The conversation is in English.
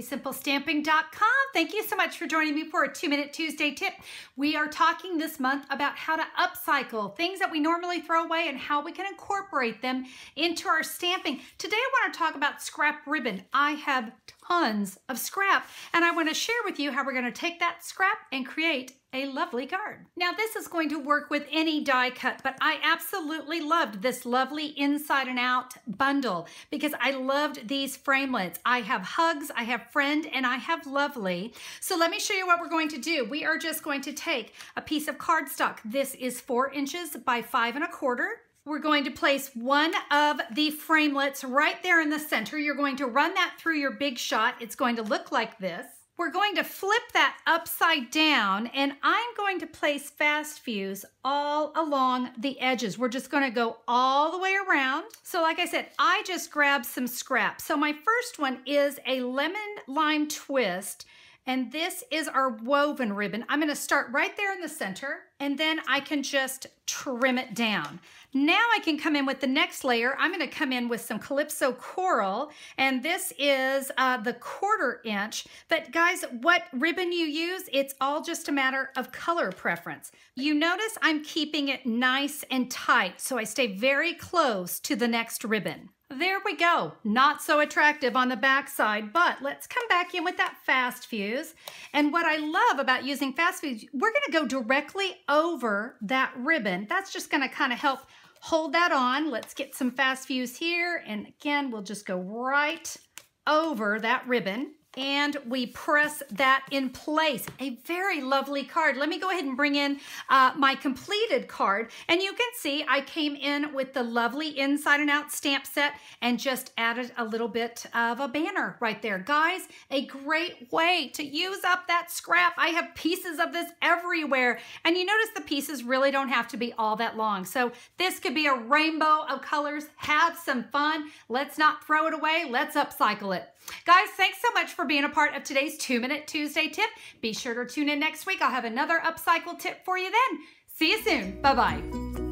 SimpleStamping.com. Thank you so much for joining me for a 2-Minute Tuesday tip. We are talking this month about how to upcycle things that we normally throw away and how we can incorporate them into our stamping. Today I want to talk about scrap ribbon. I have tons of scrap and I want to share with you how we're going to take that scrap and create a lovely card. Now this is going to work with any die cut, but I absolutely loved this lovely inside and out bundle because I loved these framelits. I have hugs, I have friend, and I have lovely. So let me show you what we're going to do. We are just going to take a piece of cardstock. This is 4 inches by 5 1/4. We're going to place one of the framelits right there in the center. You're going to run that through your big shot. It's going to look like this. We're going to flip that upside down and I'm going to place fast fuse all along the edges. We're just going to go all the way around. So like I said, I just grabbed some scrap. So my first one is a lemon lime twist. And this is our woven ribbon. I'm going to start right there in the center and then I can just trim it down. Now I can come in with the next layer. I'm going to come in with some Calypso Coral, and this is the 1/4 inch. But guys, what ribbon you use, it's all just a matter of color preference. You notice I'm keeping it nice and tight, so I stay very close to the next ribbon. There we go. Not so attractive on the back side, but let's come back in with that fast fuse. And what I love about using fast fuse, we're going to go directly over that ribbon. That's just going to kind of help hold that on. Let's get some fast fuse here. And again, we'll just go right over that ribbon. And we press that in place. A very lovely card. Let me go ahead and bring in my completed card. And you can see I came in with the lovely inside and out stamp set and just added a little bit of a banner right there. Guys, a great way to use up that scrap. I have pieces of this everywhere. And you notice the pieces really don't have to be all that long. So this could be a rainbow of colors. Have some fun. Let's not throw it away. Let's upcycle it. Guys, thanks so much for being a part of today's 2-Minute Tuesday tip. Be sure to tune in next week. I'll have another upcycle tip for you then. See you soon. Bye-bye.